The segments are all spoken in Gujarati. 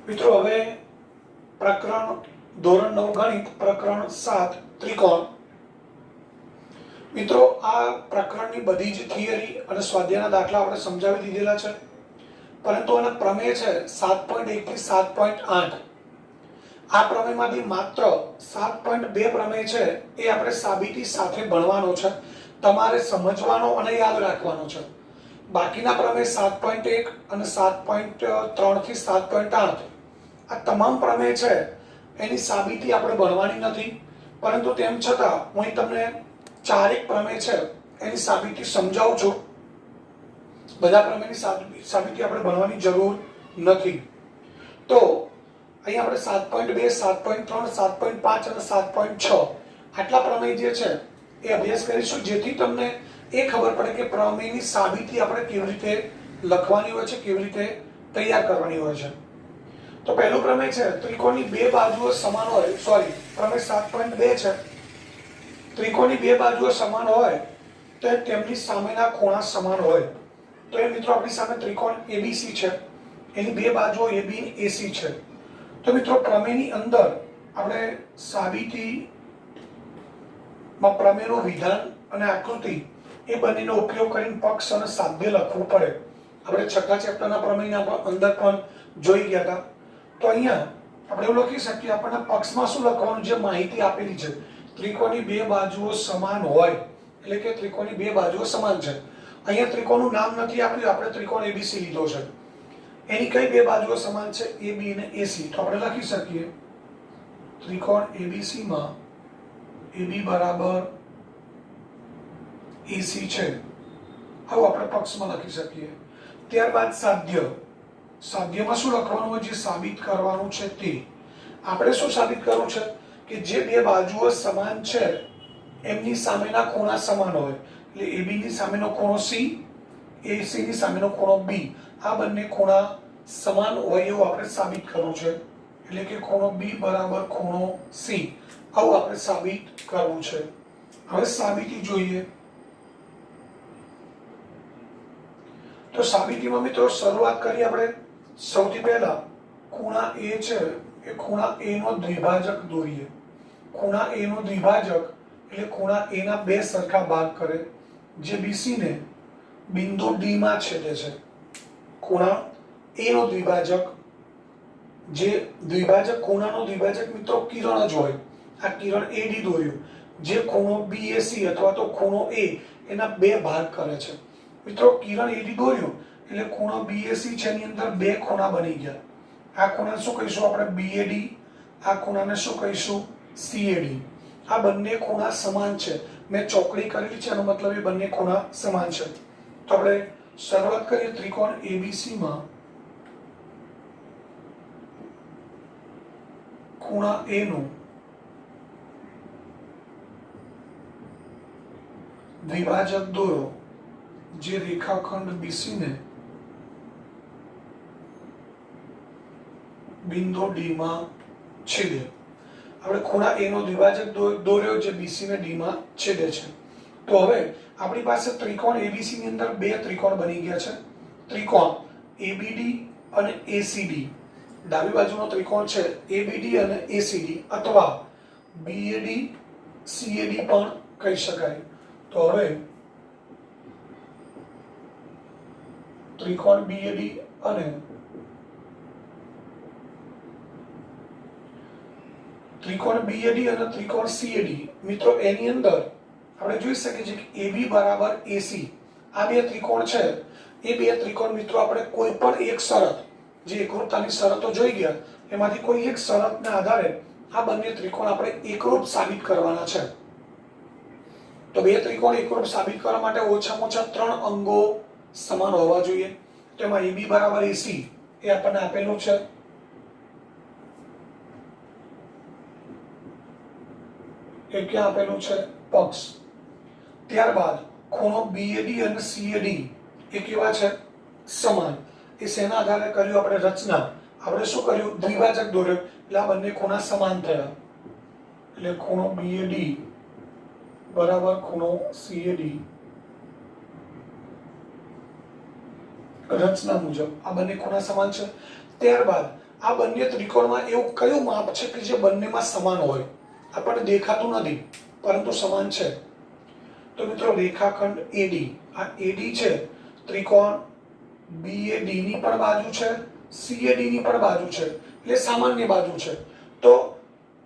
મિત્રો હવે પ્રકરણ ધોરણ 9 ગણિત પ્રકરણ 7 ત્રિકોણ। મિત્રો આ પ્રકરણની બધી જ થિયરી અને સ્વાધ્યાયના દાખલા આપણે સમજાવી દીધેલા છે, પરંતુ આના પ્રમેય છે 7.1 થી 7.8। આ પ્રમેયમાંથી માત્ર 7.2 પ્રમેય છે એ આપણે સાબિતી સાથે ભણવાનો છે, તમારે સમજવાનો અને યાદ રાખવાનો છે। બાકીના પ્રમેય 7.1 અને 7.3 થી 7.8 આ તમામ પ્રમેય છે એની સાબિતી આપણે ભણવાની નથી, પરંતુ તેમ છતાં હું તમને ચારેક પ્રમેય છે એની સાબિતી સમજાવું છું। બધા પ્રમેયની સાબિતી આપણે ભણવાની જરૂર નથી। તો અહીં આપણે 7.2, 7.3, 7.5 અને 7.6 આટલા પ્રમેય જે છે એ અભ્યાસ કરીશું, જેથી તમને એ ખબર પડે કે પ્રમેયની સાબિતી આપણે કેવી રીતે લખવાની હોય છે, કેવી રીતે તૈયાર કરવાની હોય છે। તો પહેલું પ્રમેય છે ત્રિકોણની બે બાજુઓ સમાન હોય, સોરી પ્રમેય 7.2 છે, ત્રિકોણની બે બાજુઓ સમાન હોય તો તેમની સામેના ખૂણા સમાન હોય। તો એ મિત્રો આપણી સામે ત્રિકોણ ABC છે, એની બે બાજુઓ AB અને AC છે। તો મિત્રો પ્રમેયની અંદર આપણે સાબિતીમાં પ્રમેયનું વિધાન અને આકૃતિ એ બંનેનો ઉપયોગ કરીને પક્ષ અને સાધ્ય લખવું પડે। આપણે છઠ્ઠા ચેપ્ટરના પ્રમેયના અંદર પણ જોઈ ગયા હતા। તો અહીંયા આપણે એવું લખી શકીએ, આપણને પક્ષમાં શું લખવાનું, જે માહિતી આપેલી છે ત્રિકોણની બે બાજુઓ સમાન હોય એટલે કે ત્રિકોણની બે બાજુઓ સમાન છે। અહીંયા ત્રિકોણનું નામ નથી આપ્યું, આપણે ત્રિકોણ ABC લીધો છે, એની કઈ બે બાજુઓ સમાન છે, AB અને AC। તો આપણે લખી શકીએ ત્રિકોણ ABC માં AB બરાબર AC છે। હવે આપણે પક્ષમાં લખી શકીએ। ત્યારબાદ સાધ્ય, સાધ્યમાં શું લખવાનું હોય, જે સાબિત કરવાનું છે તે આપણે શું સાબિત કરવું છે કે જે બે બાજુઓ સમાન છે એમની સામેના ખૂણા સમાન હોય, એટલે AB ની સામેનો ખૂણો C, AC ની સામેનો ખૂણો B, આ બંને ખૂણા સમાન હોય એવું આપણે સાબિત કરવું છે, એટલે કે ખૂણો B બરાબર ખૂણો C, આવું આપણે સાબિત કરવું છે। હવે સાબિતી જોઈએ। તો સાબિતીમાં મિત્રો શરૂઆત કરીએ આપણે। સૌથી પહેલા ખૂણા A છે એ ખૂણા A નો દ્વિભાજક દોરીએ। ખૂણા A નો દ્વિભાજક એટલે ખૂણા A ના બે સરખા ભાગ કરે, જે BC ને બિંદુ D માં છેદે છે। ખૂણા A નો દ્વિભાજક, જે દ્વિભાજક ખૂણાનો દ્વિભાજક મિત્રો કિરણ જ હોય, આ કિરણ AD દોર્યું, જે ખૂણો BAC અથવા તો ખૂણો A એના બે ભાગ કરે છે। મિત્રો કિરણ AD દોર્યું એટલે ખૂણો BAC છે એની અંદર બે ખૂણા બની ગયા। આ ખૂણાને શું કહીશું આપણે, BAD, આ ખૂણાને શું કહીશું, CAD। આ બંને ખૂણા સમાન છે, મેં ચોકડી કરેલી છે, એનો મતલબ એ બંને ખૂણા સમાન છે। તો આપણે શરૂઆત કરીએ ત્રિકોણ ABC માં ખૂણા A નું દ્વિભાજક દોરો, જે રેખાખંડ BC ને બિંદુ D માં છેદે। આપણે ખૂણા A નો દ્વિભાજક દોર્યો, જે BC ને D માં છેદે છે। તો હવે આપણી પાસે ત્રિકોણ ABC ની અંદર બે ત્રિકોણ બની ગયા છે, ત્રિકોણ ABD અને ACD। ડાબી બાજુનો ત્રિકોણ છે ABD અને ACD, અથવા BAD CAD પણ કહી શકાય। તો હવે ત્રિકોણ BAD અને ત્રિકોણ BAD અને ત્રિકોણ CAD મિત્રો એની અંદર આપણે જોઈ શકીએ છીએ કે AB બરાબર AC, આ બે ત્રિકોણ છે એ બે ત્રિકોણ મિત્રો આપણે કોઈ પણ એક શરત, જે એકરૂપતાની શરતો જોઈ ગયા એમાંથી કોઈ એક શરતના આધારે આ બંને ત્રિકોણ આપણે એકરૂપ સાબિત કરવાના છે। તો બે ત્રિકોણ એકરૂપ સાબિત કરવા માટે ઓછામાં ઓછા 3 અંગો સમાન હોવા જોઈએ। તેમાં AB બરાબર AC એ આપણને આપેલું છે, એ ક્યાં આપેલું છે, પક્ષ। ત્યારબાદ ખૂણો BAD અને CAD એ કેવા છે, સમાન। એ શેના આધારે કર્યું આપણે, રચના, આપણે શું કર્યું, દ્વિભાજક દોર્યો, એટલે આ બંને ખૂણા સમાન થયા, એટલે ખૂણો BAD બરાબર ખૂણો CAD રચના મુજબ આ બંને ખૂણા સમાન છે। ત્યારબાદ આ બંને ત્રિકોણમાં એવું કયું માપ છે કે જે બંનેમાં સમાન હોય? આપણને દેખાતું નથી પરંતુ સમાન છે. તો મિત્રો રેખાખંડ AD, આ AD છે, ત્રિકોણ BAD ની પણ બાજુ છે, CAD ની પણ બાજુ છે, એટલે સામાન્ય બાજુ છે. તો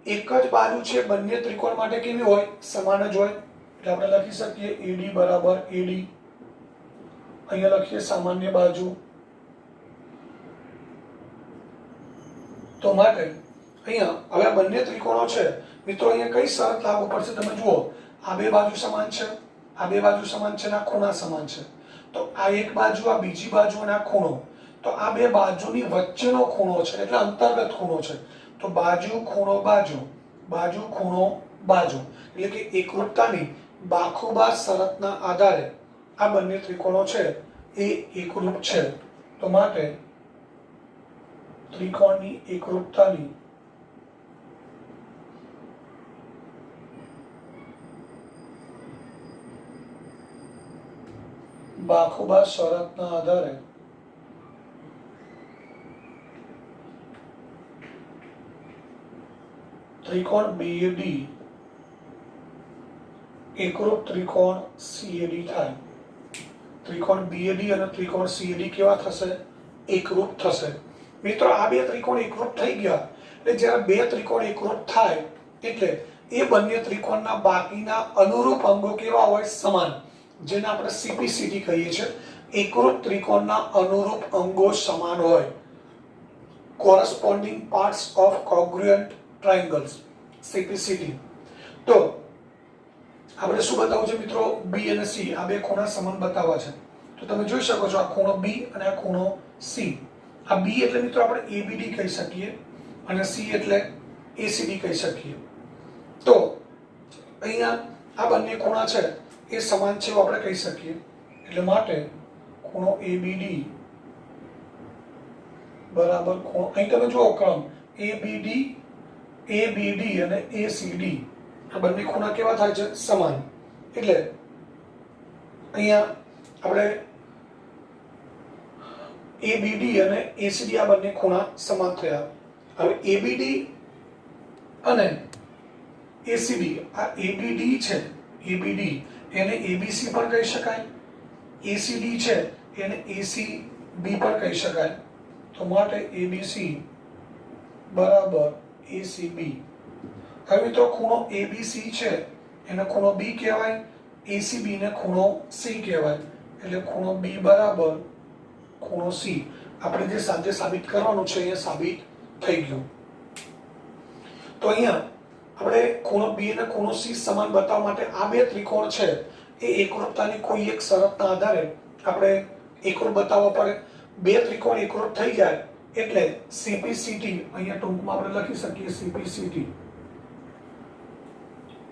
એક જ બાજુ છે બંને ત્રિકોણ માટે કેવી હોય? સમાન જ હોય. એટલે આપણે લખી શકીએ AD બરાબર AD. અહીંયા લખીએ સામાન્ય બાજુ. તો માટે અહીંયા હવે બંને ત્રિકોણો છે મિત્રો, અહીંયા કઈ શરત લાગુ પડશે? તમે જુઓ, આ બે બાજુ સમાન છે, આ બે બાજુ સમાન છે, આ ખૂણા સમાન છે. તો આ એક બાજુ, આ બીજી બાજુ અને આ ખૂણો, તો આ બે બાજુની વચ્ચેનો ખૂણો છે એટલે અંતર્ગત ખૂણો છે. તો બાજુ ખૂણો બાજુ, બાજુ ખૂણો બાજુ, એટલે કે એકરૂપતાની બાખુબા શરતના આધારે આ બંને ત્રિકોણો છે એ એકરૂપ છે. તો માટે ત્રિકોણની એકરૂપતાની બાખુબા શરતના આધારે ત્રિકોણ BAD એકરૂપ ત્રિકોણ CAD થાય. ત્રિકોણ BAD અને ત્રિકોણ CAD કેવા થશે? એકરૂપ થશે. મિત્રો આ બે ત્રિકોણ એકરૂપ થઈ ગયા એટલે જ્યારે બે ત્રિકોણ એકરૂપ થાય એટલે એ બંને ત્રિકોણના બાકીના અનુરૂપ અંગો કેવા હોય? સમાન. જેને આપણે CPCT કહીએ છીએ. એકરૂપ ત્રિકોણના અનુરૂપ અંગો સમાન હોય. Corresponding parts of congruent triangles, CPCT. તો આપણે શું બતાવવું છે મિત્રો? B અને C, આ બે ખૂણા સમાન બતાવવા છે. તો તમે જોઈ શકો છો આ ખૂણો B અને આ ખૂણો C. આ B એટલે મિત્રો આપણે ABD કહી શકીએ અને C એટલે ACD કહી શકીએ. તો અહીંયા આ બંને ખૂણા છે એ સમાન છે એવું આપણે કહી શકીએ. એટલે માટે ખૂણો ABD બરાબર ખૂણો, અહીં તમે જુઓ ક્રમ ABD, ABD અને ACD, આ બંને ખૂણા કેવા થાય છે? સમાન. એટલે અહીંયા આપણે ABD અને ACD આ બંને ખૂણા સમાન થયા. હવે ABD અને ACD, આ ABD છે, ABD એને ABC પણ કહી શકાય, ACD છે એને ACB પણ કહી શકાય. તો માટે ABC બરાબર ACB. હવે મિત્રો ખૂણો ABC છે એને ખૂણો B કહેવાય, ACB ને ખૂણો C કહેવાય. એટલે ખૂણો B બરાબર ખૂણો C. આપણે જે સાથે સાબિત કરવાનું છે એ સાબિત થઈ ગયું. તો અહીંયા આપણે ખૂણો B અને ખૂણો C સમાન બતાવવા માટે આ બે ત્રિકોણ છે એ એકરૂપતાની કોઈ એક શરતના આધારે આપણે એકરૂપ બતાવવા પડે. બે ત્રિકોણ એકરૂપ થઈ જાય એટલે CPCT, અહીંયા ટૂંકમાં આપણે લખી શકીએ CPCT,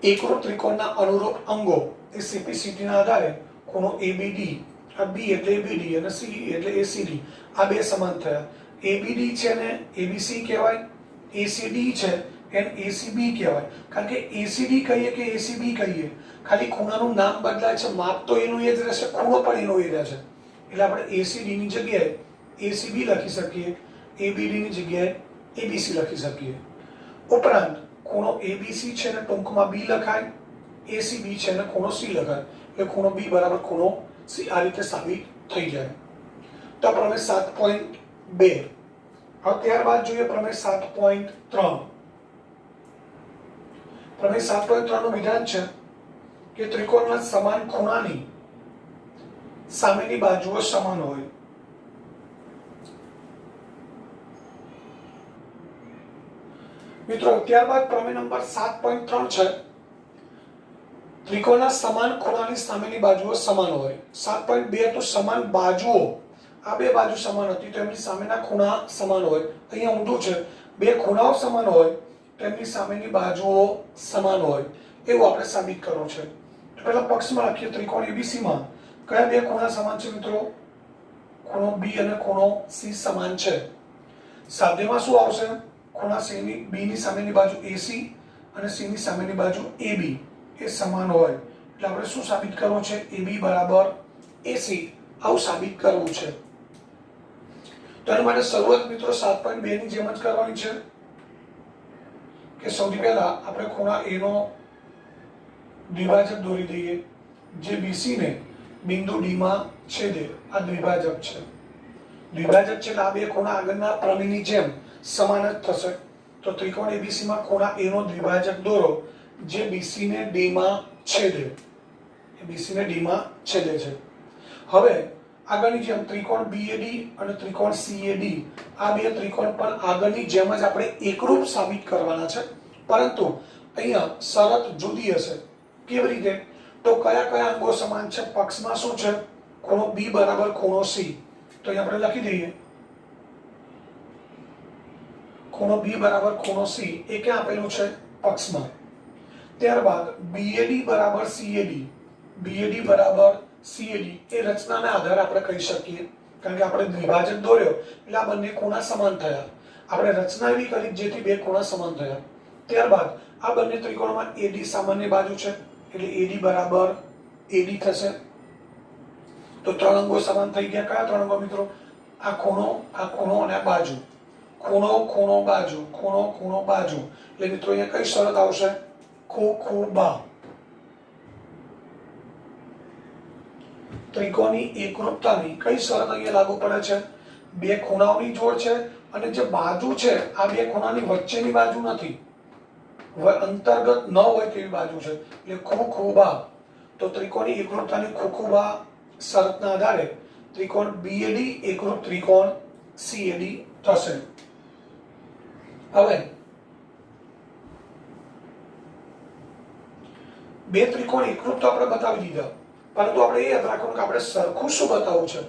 એકરૂપ ત્રિકોણના અનુરૂપ અંગો એ CPCT ના આધારે ખૂણો ABD, આ B એટલે ABD અને C એટલે ACD, આ બે સમાન થયા. ABD છે ને ABC કહેવાય, ACD છે એને ACB કહેવાય. કારણ કે ACD કહીએ કે ACB કહીએ, ખાલી ખૂણાનું નામ બદલાય છે, માપ તો એનું એ જ રહેશે, ખૂણો પણ એનો એ રહેશે. એટલે આપણે ACD ની જગ્યાએ ACB લખી શકીએ, ABD ની જગ્યાએ ABC લખી શકીએ. ઉપરાંત ખૂણો ABC છે ને ટૂંકમાં B લખાય, ACB છે ને ખૂણો C લખાય. એટલે ખૂણો B બરાબર ખૂણો C. આ રીતે સાબિત થઈ જાય. તો પ્રમેય 7.2. હવે ત્યારબાદ જોઈએ પ્રમેય 7.3. પ્રમેય 7.3 નું વિધાન છે કે ત્રિકોણના સમાન ખૂણાની સામેની બાજુઓ સમાન હોય. મિત્રો ત્યારબાદ પ્રમેય નંબર 7.3 છે ત્રિકોણના સમાન ખૂણાની સામેની બાજુઓ સમાન હોય. 7.2 તો સમાન બાજુઓ, આ બે બાજુ સમાન હતી તો એમની સામેના ખૂણા સમાન હોય. અહીંયા ઊંધું છે, બે ખૂણાઓ સમાન હોય તો એમની સામેની બાજુઓ સમાન હોય એવું આપણે સાબિત કરવું છે. તો પહેલા પક્ષમાં લખીએ ત્રિકોણ ABC માં કયા બે ખૂણા સમાન છે મિત્રો? ખૂણો B અને ખૂણો C સમાન છે. સાધ્યમાં શું આવશે? ખૂણા C ની B ની સામેની બાજુ AC અને C ની સામેની બાજુ AB એ સમાન હોય. એટલે આપણે શું સાબિત કરવું છે? AB બરાબર AC, આવું સાબિત કરવું છે. તો એના માટે શરૂઆત મિત્રો 7.2 ની જેમ જ કરવાની છે કે સૌથી પહેલા આપણે ખૂણા A નો દ્વિભાજક દોરી દઈએ જે BC ને બિંદુ D માં છેદે. આ દ્વિભાજક છે. દ્વિભાજક છે એટલે આ બે ખૂણા આગળના પ્રમેયની જેમ સમાન જ થશે. તો ત્રિકોણ ABC માં ખૂણા A નો દ્વિભાજક દોરો જે BC ને D માં છેદે. BC ને D માં છેદે છે. હવે આગળની જેમ ત્રિકોણ BAD અને ત્રિકોણ CAD આ બે ત્રિકોણ પણ આગળની જેમ જ આપણે એકરૂપ સાબિત કરવાના છે, પરંતુ અહીંયા શરત જુદી હશે. કેવી રીતે? તો કયા કયા અંગો સમાન છે? પક્ષમાં શું છે? ખૂણો B બરાબર ખૂણો C. તો અહીં આપણે લખી દઈએ ખૂણો B બરાબર ખૂણો C એ ક્યાં આપેલું છે? પક્ષમાં. ત્યારબાદ BAD બરાબર CAD. BAD બરાબર CAD એ રચનાના આધારે આપણે કહી શકીએ, કારણ કે આપણે દ્વિભાજક દોર્યો એટલે આ બંને ખૂણા સમાન થયા. આપણે રચના એવી કરી જેથી બે ખૂણા સમાન થયા. ત્યારબાદ આ બંને ત્રિકોણમાં AD સામાન્ય બાજુ છે એટલે AD બરાબર AD થશે. તો ત્રણ અંગો સમાન થઈ ગયા. કયા ત્રણ અંગો મિત્રો? આ ખૂણો અને આ બાજુ. ખૂણો ખૂણો બાજુ, ખૂણો ખૂણો બાજુ. એટલે મિત્રો અહીંયા કઈ શરત આવશે? ખૂબા. ત્રિકોણની એકરૂપતાની કઈ શરત અહીંયા લાગુ પડે છે? બે ખૂણાઓની જોડ છે અને જે બાજુ છે આ બે ખૂણાની વચ્ચેની બાજુ નથી, અંતર્ગત ન હોય તેવી બાજુ છે એટલે ખૂબા. તો ત્રિકોણની એકરૂપતાની ખૂબા શરતના આધારે ત્રિકોણ BAD એકરૂપ ત્રિકોણ CAD થશે. હવે બે ત્રિકોણ એકરૂપ તો આપણે બતાવી દીધા, પરંતુ આપણે એ યાદ રાખવાનું કે આપણે સરખું શું બતાવવું છે?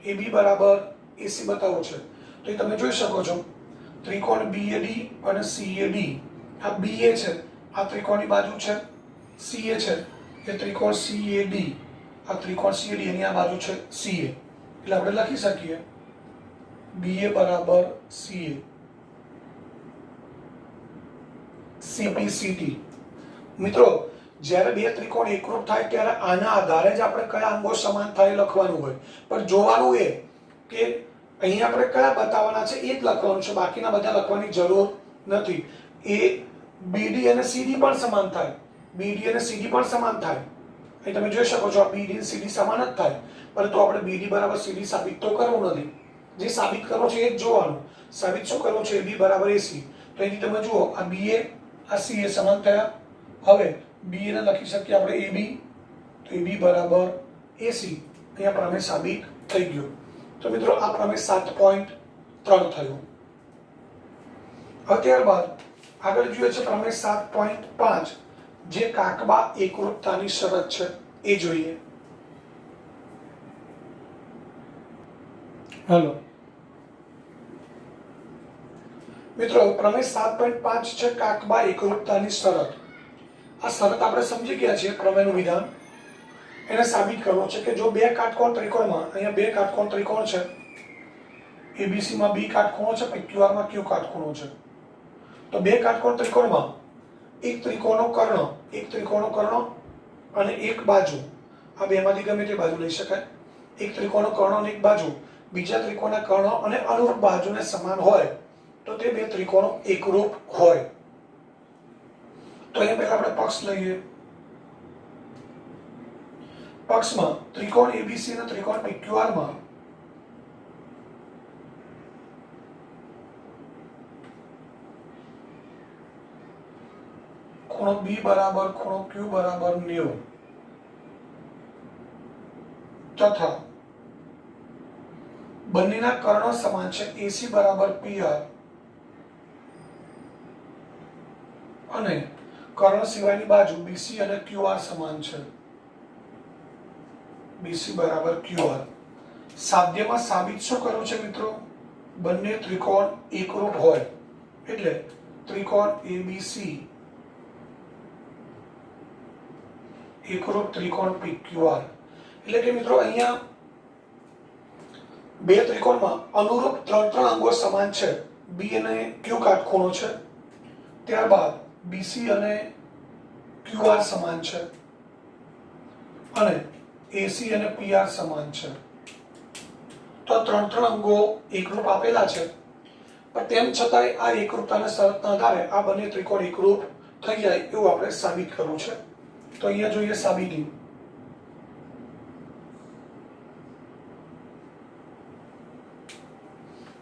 AB બરાબર AC બતાવવું છે. તો એ તમે જોઈ શકો છો ત્રિકોણ BAD અને CAD. આ BA છે, આ ત્રિકોણની બાજુ છે. CA છે એ ત્રિકોણ CAD, આ ત્રિકોણ CAD એની આ બાજુ છે CA. એટલે આપણે લખી શકીએ BA બરાબર CA, CPCT. મિત્રો જ્યારે બે ત્રિકોણ એકરૂપ થાય ત્યારે આના આધારે જ આપણે કયા અંગો સમાન થાય લખવાનું હોય, પણ જોવાનું એ કે અહીં આપણે કયા બતાવવાના છે એ જ લખવાનું છે, બાકીના બધા લખવાની જરૂર નથી. એ BD અને CD પણ સમાન થાય. BD અને CD પણ સમાન થાય. અહીં તમે જોઈ શકો છો આ BD અને CD સમાન જ થાય, પરંતુ આપણે BD બરાબર CD સાબિત તો કરવું નથી. જે સાબિત કરવું છે એ જ જોવાનું. સાબિત શું કરવું છે? AB બરાબર AC. તો અહીંથી તમે જુઓ આ BA આ CA સમાન થયા. હવે BA ને લખી શકીએ આપણે AB, તો AB બરાબર AC. અહીંયા પ્રમેય સાબિત થઈ ગયો. તો મિત્રો આ પ્રમેય 7.3 થયું. હવે ત્યારબાદ આગળ જોઈએ છે પ્રમેય 7.5 જે કાકબા એકરૂપતાની શરત છે એ જોઈએ. હાલો મિત્રો, પ્રમેય 7.5 છે કાકબા એકરૂપતાની શરત. આ શરત આપણે સમજી ગયા છીએ. પ્રમેયનું વિધાન એને સાબિત કરવું છે કે જો બે કાટકોણ ત્રિકોણમાં, અહીંયા બે કાટકોણ ત્રિકોણ છે, ABC માં B કાટખૂણો છે, PQR માં Q કાટખૂણો છે. તો બે કાટકોણ ત્રિકોણમાં એક ત્રિકોણનો કર્ણ અને એક બાજુ, આ બેમાંથી ગમે તે બાજુ લઈ શકાય. એક ત્રિકોણનો કર્ણ અને એક બાજુ બીજા ત્રિકોણના કર્ણ અને અનુરૂપ બાજુને સમાન હોય તો તે બે ત્રિકોણો એકરૂપ હોય. તો અહીંયા પહેલા આપણે પક્ષ લઈએ. પક્ષમાં ત્રિકોણ ABC અને ત્રિકોણ PQR માં ખૂણો B બરાબર ખૂણો Q બરાબર 90 તથા બંનેના કર્ણ સમાન છે. AC બરાબર PR અને કર્ણ સિવાયની બાજુ BC અને QR સમાન છે. BC બરાબર QR. સાધ્યમાં સાબિત શું કરવું છે મિત્રો? બંને ત્રિકોણ એકરૂપ હોય એટલે ત્રિકોણ ABC એકરૂપ ત્રિકોણ PQR. એટલે કે મિત્રો અહીંયા બે ત્રિકોણમાં અનુરૂપ ત્રણ અંગો સમાન છે. B અને Q કાટખૂણો છે, ત્યારબાદ BC અને QR સમાન છે અને AC અને PR સમાન છે. તો ત્રણ ત્રણ અંગો એકરૂપ આપેલા છે, પણ તેમ છતાંય આ એકરૂપતાના શરતના આધારે આ બંને ત્રિકોણ એકરૂપ થઈ જાય એવું આપણે સાબિત કરવું છે. તો અહીંયા જોઈએ સાબિતી.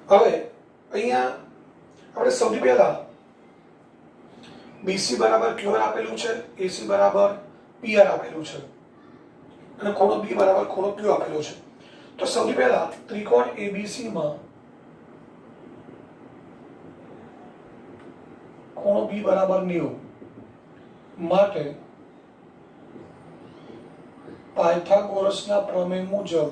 હવે અહીંયા આપણે સૌથી પહેલા BC બરાબર QR આપેલું છે, AC બરાબર PR આપેલું છે અને ખૂણો B બરાબર ખૂણો Q આપેલો છે. તો સૌથી પહેલા ત્રિકોણ ABC માં ખૂણો B બરાબર 90 માટે પાયથાગોરસના પ્રમેય મુજબ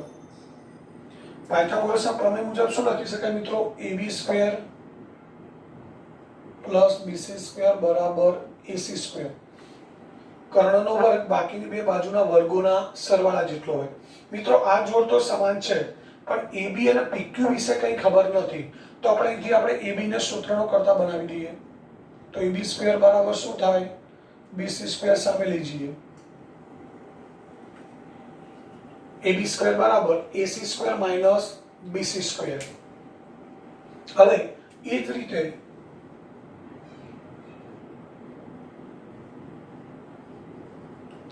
શું લખી શકાય મિત્રો? AB² પ્લસ BC² બરાબર AC². કર્ણનો વર્ગ બાકીની બે બાજુના વર્ગોના સરવાળા જેટલો હોય. મિત્રો આ જોડ તો સમાન છે, પણ AB અને PQ વિશે કંઈ ખબર નથી, તો આપણે અહીંથી AB ને સૂત્રનો કરતા બનાવી દઈએ. તો AB² બરાબર શું થાય? BC² સામે લઈ જઈએ. AB² બરાબર AC² માઇનસ BC². હવે એ જ રીતે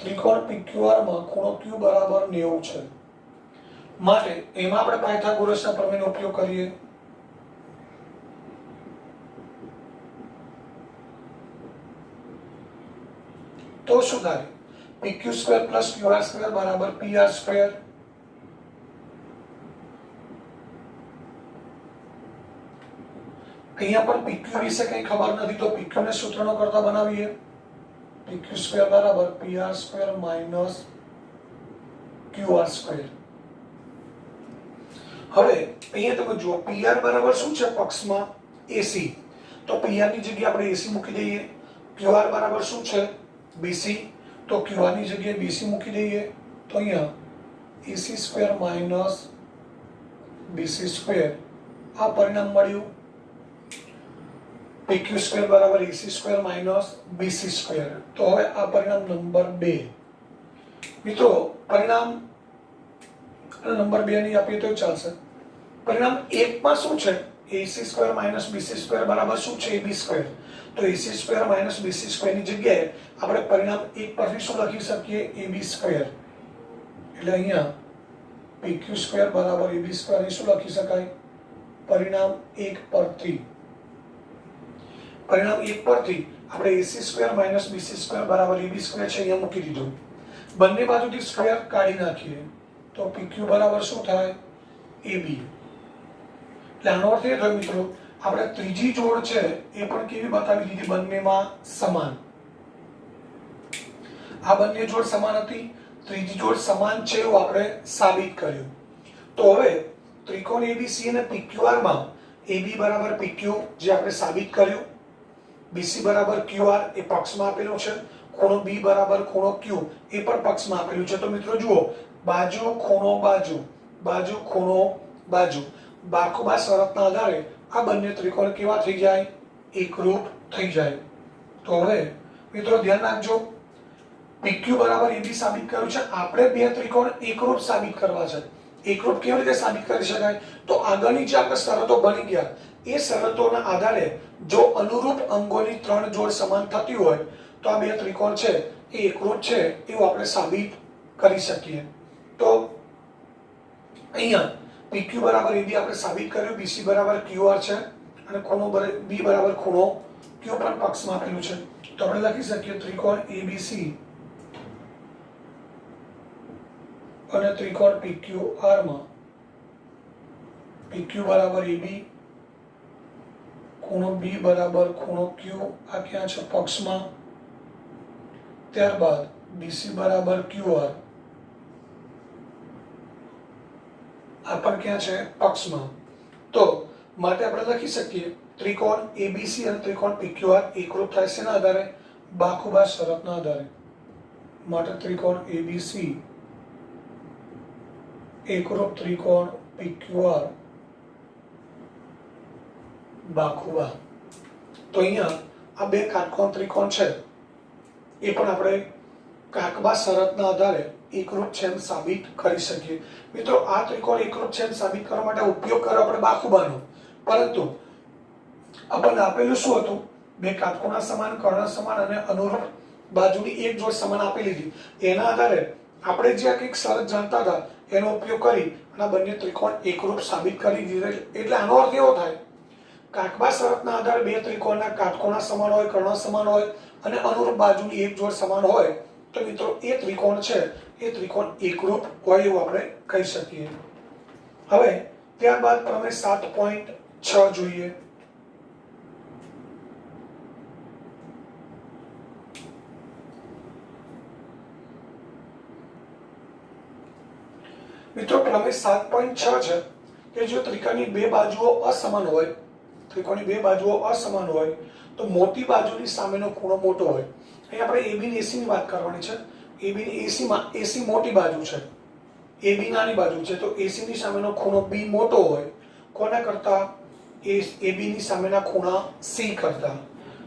ત્રિકોણ PQR માં ખૂણો Q બરાબર 90 છે, માટે એમાં આપણે પાયથાગોરસના પ્રમેયનો ઉપયોગ કરીએ. તો શું થાય? PQ² પ્લસ QR² બરાબર PR². અહીંયા પણ PQ વિશે કંઈ ખબર નથી, તો PQ ને સૂત્રનો કરતા બનાવીએ. PQ² બરાબર PR² માઇનસ QR². હવે અહીંયા તમે જુઓ PR બરાબર શું છે? પક્ષમાં AC, તો PR ની જગ્યાએ આપણે AC મૂકી દઈએ. QR બરાબર શું છે? BC, તો QR ની જગ્યાએ BC મૂકી દઈએ. તો અહીંયા AC² માઇનસ BC² આ પરિણામ મળ્યું. PQ² બરાબર AC² માઇનસ BC². તો હવે આ પરિણામ નંબર 2. મિત્રો પરિણામ નંબર 2 ની આપીએ તો ચાલશે. પરિણામ 1 માં શું છે? AC² માઇનસ BC² બરાબર શું છે? AB². તો AC² માઇનસ BC² ની જગ્યાએ આપણે પરિણામ 1 પરથી શું લખી શકીએ? AB². એટલે અહીંયા PQ² બરાબર AB² ની શું લખી શકાય? પરિણામ 1 પરથી આપણે AC² માઇનસ BC² બરાબર AB² છે અહીંયા મૂકી દીધું. બંને બાજુથી સ્ક્વેર કાઢી નાખીએ તો PQ બરાબર શું થાય? AB. એટલે આનો અર્થ એ થયો મિત્રો, આપણે ત્રીજી જોડ છે એ પણ કેવી બતાવી દીધી? બંનેમાં સમાન. આ બંને જોડ સમાન હતી, ત્રીજી જોડ સમાન છે એવું આપણે સાબિત કર્યું. તો હવે ત્રિકોણ ABC અને PQR માં AB બરાબર PQ જે આપણે સાબિત કર્યું, BC બરાબર QR એ પક્ષમાં આપેલું છે, ખૂણો B બરાબર ખૂણો Q એ પણ પક્ષમાં આપેલું છે. તો મિત્રો જુઓ, બાજુ ખૂણો બાજુ, બાજુ ખૂણો બાજુ, બાખુબા શરતના આધારે આ બંને ત્રિકોણ કેવા થઈ જાય? એકરૂપ થઈ જાય. તો હવે મિત્રો ધ્યાન રાખજો, PQ બરાબર AB સાબિત કર્યું છે, આપણે બે ત્રિકોણ એકરૂપ સાબિત કરવા છે. એકરૂપ કેવી રીતે સાબિત કરી શકાય? તો આગળની જે આપણે શરતો બની ગયા એ શરતોના આધારે જો અનુરૂપ અંગોની ત્રણ જોડ સમાન થતી હોય તો આ બે ત્રિકોણ છે એ એકરૂપ છે એવું આપણે સાબિત કરી શકીએ. તો અહીંયા PQ બરાબર AB આપણે સાબિત કર્યું, BC બરાબર QR છે અને ખૂણો B બરાબર ખૂણો Q પણ પક્ષમાં આપેલું છે. તો આપણે લખી શકીએ ત્રિકોણ ABC અને ત્રિકોણ PQR માં PQ બરાબર AB, ખૂણો B બરાબર ખૂણો Q આ ક્યાં છે? પક્ષમાં. ત્યારબાદ BC બરાબર QR આ પણ ક્યાં છે? પક્ષમાં. તો માટે આપણે લખી શકીએ ત્રિકોણ ABC અને ત્રિકોણ PQR એકરૂપ થાય છે ના આધારે? બાખુબા શરતના આધારે. માટે ત્રિકોણ ABC એકરૂપ ત્રિકોણ PQR બાખુબા. તો અહીંયા આ બે કાટકોણ ત્રિકોણ છે એ પણ આપણે કાકબા શરતના આધારે એકરૂપ છે એમ સાબિત કરી શકીએ. મિત્રો આ ત્રિકોણ એકરૂપ છે એમ સાબિત કરવા માટે ઉપયોગ કર્યો આપણે બાખુબાનો, પરંતુ આપણને આપેલું શું હતું? બે કાટખૂણા સમાન, કર્ણ સમાન અને અનુરૂપ બાજુની એક જોડ સમાન આપેલી હતી. એના આધારે આપણે જે કંઈક શરત જાણતા હતા એનો ઉપયોગ કરી અને બંને ત્રિકોણ એકરૂપ સાબિત કરી દીધા. એટલે આનો અર્થ એવો થાય કાકબા શરતના આધારે બે ત્રિકોણના કાટખૂણા સમાન હોય, કર્ણ સમાન હોય અને અનુરૂપ બાજુની એક જોડ સમાન હોય તો મિત્રો એ ત્રિકોણ છે એ ત્રિકોણ એકરૂપ હોય એવું આપણે કહી શકીએ. હવે ત્યારબાદ પ્રમેય 7.6 જોઈએ. મિત્રો પ્રમેય 7.6 છે કે જો ત્રિકોણની બે બાજુઓ અસમાન હોય, ત્રિકોણની બે બાજુઓ અસમાન હોય તો મોટી બાજુની સામેનો ખૂણો મોટો હોય. અહીં આપણે AB ની AC ની વાત કરવાની છે. AB ની AC માં AC મોટી બાજુ છે, AB નાની બાજુ છે, તો AC ની સામેનો ખૂણો B મોટો હોય કોના કરતા? AB ની સામેના ખૂણા C કરતા.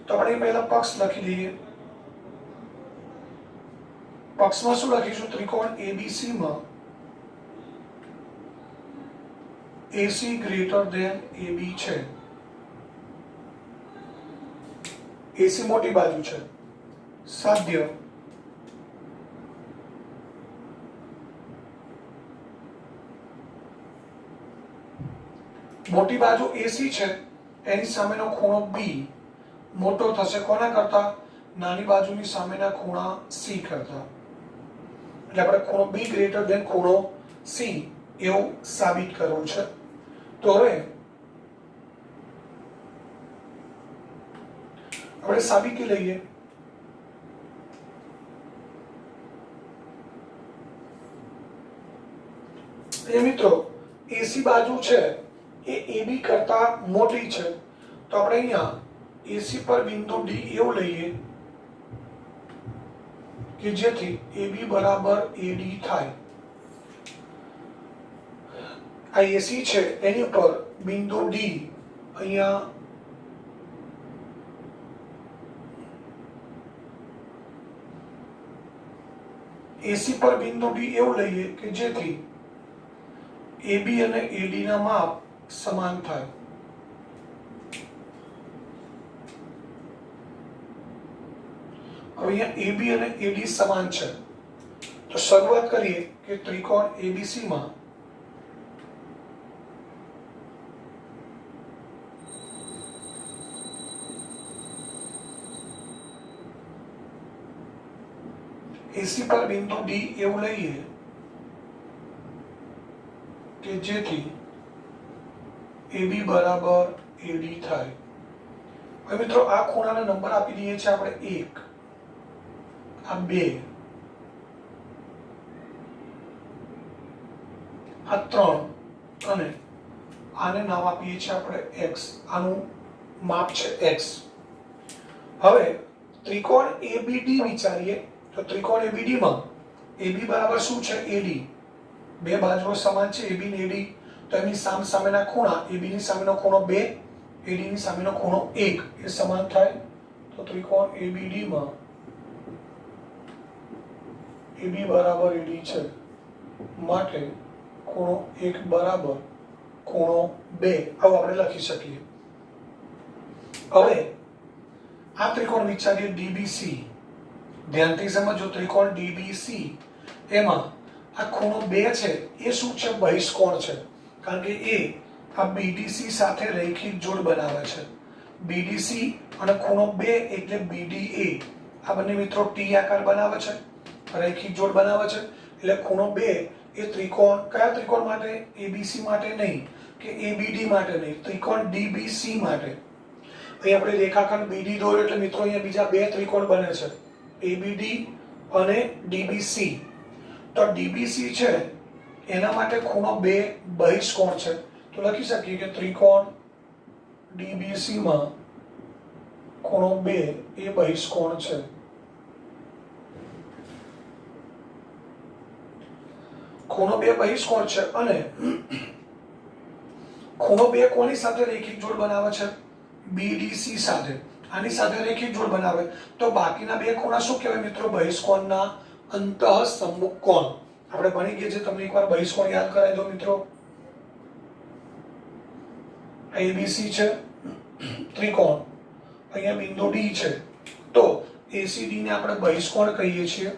તો આપણે પહેલા પક્ષ લખી દઈએ. પક્ષમાં શું લખીશું? ત્રિકોણ ABC માં AC ગ્રેટર ધેન AB છે. AC મોટી બાજુ છે. સાધ્ય મોટી બાજુ AC છે એની સામેનો ખૂણો B મોટો થશે કોના કરતા? નાની બાજુની સામેના ખૂણા C કરતા. એટલે આપણે ખૂણો B ગ્રેટર ધેન ખૂણો C એવું સાબિત કરવું છે. તો હવે આપણે સાબિતી લઈએ. એ મિત્રો AC બાજુ છે એ AB કરતા મોટી છે, તો આપણે અહીંયા AC પર બિંદુ D એવું લઈએ કે જેથી AB બરાબર AD થાય. આ AC છે એની ઉપર બિંદુ D અહીંયા AC પર બિંદુ D એવું લઈએ કે જેથી AB અને AD ના માપ સમાન થાય. હવે અહીંયા AB અને AD સમાન છે તો શરૂઆત કરીએ કે ત્રિકોણ ABC માં AC પર બિંદુ D એવું લઈએ કે જેથી AB બરાબર AD થાય. હવે મિત્રો આ ખૂણાના નંબર આપી દઈએ છીએ આપણે 1, આ 2, આ 3 અને આને નામ આપીએ છીએ આપણે x. આનું માપ છે x. હવે ત્રિકોણ ABD વિચારીએ તો ત્રિકોણ ABD માં AB બરાબર શું છે? AD. બે બાજુઓ સમાન છે AB ને AD, તો એની સામેના ખૂણા AB ની સામેનો ખૂણો 2, AD ની સામેનો ખૂણો 1 એ સમાન થાય. તો ત્રિકોણ ABD માં AB બરાબર AD છે માટે ખૂણો 1 બરાબર ખૂણો 2 આવું આપણે લખી શકીએ. હવે આ ત્રિકોણ વિચારીએ DBC. ધ્યાનથી સમજો, ત્રિકોણ DBC એમાં આ ખૂણો 2 છે એ શું છે? બહિષ્કોણ છે, કારણ કે એ આ BDC સાથે રૈખિક જોડ બનાવે છે. BDC અને ખૂણો 2 એટલે BDA. આ બંને મિત્રો T આકાર બનાવે છે, રૈખિક જોડ બનાવે છે. એટલે ખૂણો 2 એ ત્રિકોણ કયા ત્રિકોણ માટે? ABC માટે નહીં કે ABD માટે નહીં, ત્રિકોણ DBC માટે. અહીં આપણે રેખાખંડ BD દોર્યો એટલે મિત્રો અહીંયા બીજા બે ત્રિકોણ બને છે, ABD અને DBC. તો DBC છે એના માટે ખૂણો 2 બહિષ્કોણ છે, તો લખી શકીએ કે ત્રિકોણ DBC માં ખૂણો 2 એ બહિષ્કોણ છે. ખૂણો 2 બહિષ્કોણ છે અને ખૂણો 2 કોની સાથે રેખિક જોડ બનાવે છે? BDC સાથે. આની સાથે રેખિક જોડ બનાવે તો બાકીના બે ખૂણા શું કહેવાય મિત્રો? બહિષ્કોણના અંતઃસમ્મુખ કોણ. આપણે ભણી ગયા છે, તમને એકવાર બહિષ્કોણ યાદ કરાવી દો મિત્રો. એબીસી છે ત્રિકોણ, અહીંયા બિંદુ ડી છે, તો એસીડી ને આપણે બહિષ્કોણ કહીએ છીએ.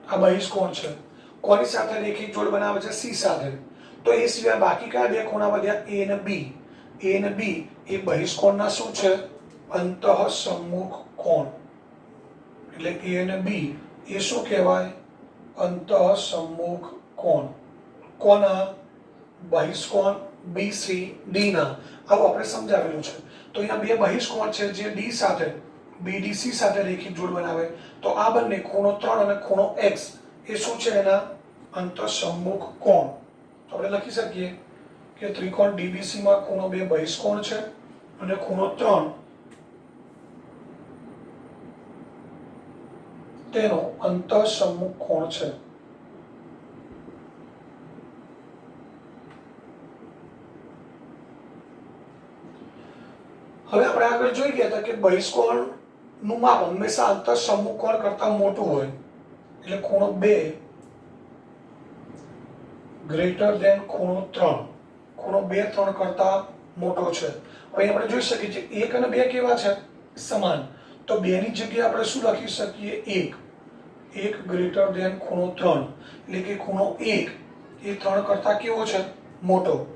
આ બહિષ્કોણ છે. કોની સાથે રેખિક જોડ બનાવે છે? સી સાથે. તો એ સિવાય બાકી કયા બે ખૂણા વધ્યા? એ અને બી. એ અને બી એ બહિષ્કોણના શું છે? અંતઃસમ્મુખ કોણ. એટલે એ અને બી એ શું કહેવાય? અંતઃસમ્મુખ કોણ. કોના? બહિષ્કોણ બીસી ડી ના. આવું આપણે સમજાવેલું છે. તો અહીંયા બે બહિષ્કોણ છે જે ડી સાથે બીડીસી સાથે રેખિક જોડ બનાવે, તો આ બંને ખૂણો 3 અને ખૂણો x એ શું છે? એના અંતઃસમ્મુખ કોણ. તો આપણે લખી શકીએ કે ત્રિકોણ ડીબીસી માં ખૂણો 2 બહિષ્કોણ છે અને ખૂણો 3 તેનો અંતઃસમ્મુખ કોણ છે. હવે આપણે આગળ જોઈ ગયા હતા કે બહિષ્કોણ નું માપ હંમેશા અંતઃસમ્મુખ કોણ કરતા મોટું હોય, એટલે ખૂણો 2 ગ્રેટર ધેન ખૂણો 3. ખૂણો 2 3 કરતા મોટો છે. હવે આપણે જોઈ શકીએ છીએ 1 અને 2 કેવા છે? સમાન. તો 2 ની જગ્યાએ આપણે શું લખી શકીએ? 1. 1 ગ્રેટર ધેન ખૂણો 3, એટલે કે ખૂણો 1 એ 3 કરતા કેવો છે? મોટો.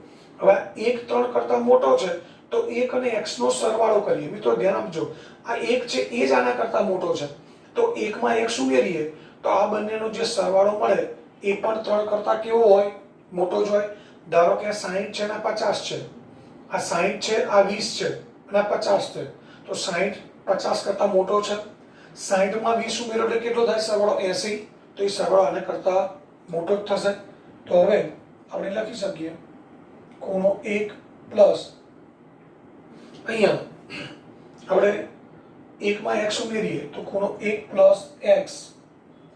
હવે 1 3 કરતા મોટો છે તો 1 અને x નો સરવાળો કરીએ. મિત્રો ધ્યાન આપજો, આ 1 છે એ જ આના કરતા મોટો છે, તો 1 માં x ઉમેરીએ તો આ બંનેનો જે સરવાળો મળે એ પણ 3 કરતા કેવો હોય? મોટો જ હોય. ધારો કે આ 60 છે અને આ 50 છે. આ 60 છે, આ 20 છે અને આ 50 છે. તો 60 50 કરતા મોટો છે. 60 માં 20 ઉમેરો એટલે કેટલો થાય? સરવાળો 80. તો એ સરવાળો આને કરતા મોટો જ થશે. તો હવે આપણે લખી શકીએ ખૂણો 1 પ્લસ અહીંયા આપણે 1 માં x ઉમેરીએ તો ખૂણો 1 પ્લસ x,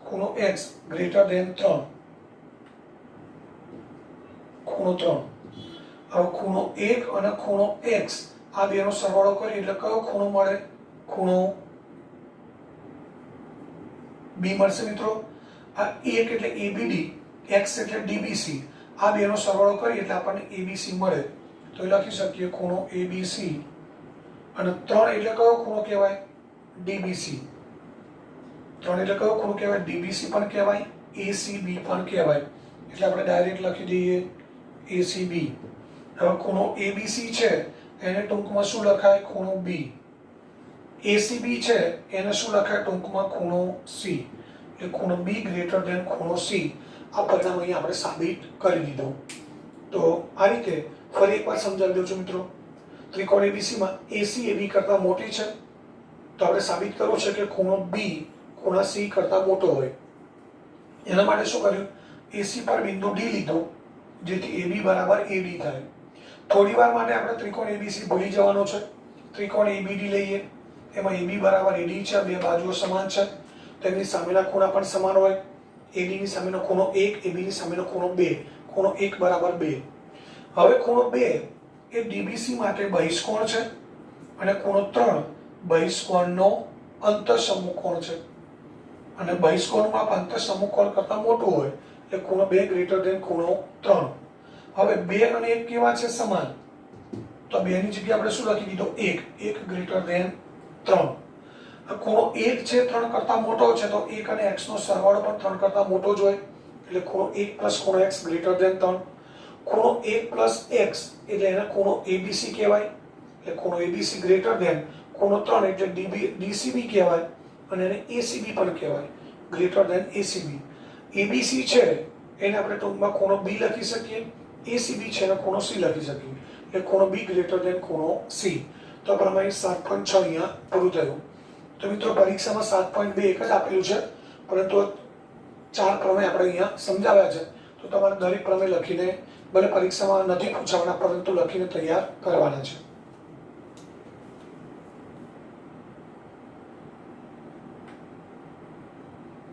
ખૂણો x ગ્રેટર ધેન 3, ખૂણો 3. હવે ખૂણો 1 અને ખૂણો x આ બેનો સરવાળો કરીએ એટલે કયો ખૂણો મળે? ખૂણો b મળશે મિત્રો. આ 1 એટલે ABD, x એટલે DBC, આ બેનો સરવાળો કરીએ એટલે આપણને ABC મળે. તો એ લખી શકીએ ખૂણો ABC અને 3 એટલે કયો ખૂણો કહેવાય? DBC. 3 એટલે કયો ખૂણો કહેવાય? DBC પણ કહેવાય, ACB પણ કહેવાય. એટલે આપણે ડાયરેક્ટ લખી દઈએ ACB. હવે ખૂણો ABC છે એને ટૂંકમાં શું લખાય? ખૂણો B. ACB છે એને શું લખાય ટૂંકમાં? ખૂણો C. એટલે ખૂણો B ગ્રેટર ધેન ખૂણો C. આ પરિણામ અહીંયા આપણે સાબિત કરી દીધું. તો આ રીતે ફરી એકવાર સમજાવી દઉં છું મિત્રો. ત્રિકોણ ABC માં AC AB કરતા મોટી છે, તો આપણે સાબિત કરવું છે કે ખૂણો B ખૂણા C કરતા મોટો હોય. એના માટે શું કર્યું? AC પર બિંદુ D લીધો જેથી AB બરાબર AD થાય. થોડી વાર માટે આપણે ત્રિકોણ ABC ભૂલી જવાનો છે. ત્રિકોણ ABD લઈએ, એમાં AB બરાબર AD છે, બે બાજુઓ સમાન છે, તેમની સામેના ખૂણા પણ સમાન હોય. AD ની સામેનો ખૂણો 1, AB ની સામેનો ખૂણો 2, ખૂણો 1 બરાબર 2. હવે ખૂણો 2 એ DBC માટે બહિષ્કોણ છે અને ખૂણો 3 બહિષ્કોણનો અંતઃસમ્મુખ કોણ છે. અને બહિષ્કોણમાં અંતઃસમ્મુખ કોણ કરતા મોટું હોય એટલે ખૂણો 2 ગ્રેટર ધેન ખૂણો 3. હવે 2 અને 1 કેવા છે? સમાન. તો 2 ની જગ્યાએ આપણે શું લખી દીધો? 1. 1 ગ્રેટર ધેન 3. ખૂણો 1 છે 3 કરતા મોટો છે, તો 1 અને x નો સરવાળો પણ 3 કરતા મોટો જ હોય, એટલે ખૂણો 1 પ્લસ ખૂણો x ગ્રેટર ધેન 3. ખૂણો 1 પ્લસ x એટલે એને ખૂણો ABC કહેવાય, એટલે ખૂણો ABC ગ્રેટર ધેન ખૂણો 3 એટલે DCB કહેવાય અને એને ACB પણ કહેવાય, ગ્રેટર ધેન ACB. ABC છે એને આપણે ટૂંકમાં ખૂણો B લખી શકીએ, ACB છે એને ખૂણો C લખી શકીએ, એટલે ખૂણો B ગ્રેટર ધેન ખૂણો C. તો પ્રમાણે 7.6 અહીંયા પૂરું થયું. તો મિત્રો પરીક્ષામાં 7.2 એક જ આપેલું છે, પરંતુ 4 પ્રમેય આપણે અહીંયા સમજાવ્યા છે. તો તમારે દરેક પ્રમેય લખીને, ભલે પરીક્ષામાં નથી પૂછાવાના પરંતુ લખીને તૈયાર કરવાના છે.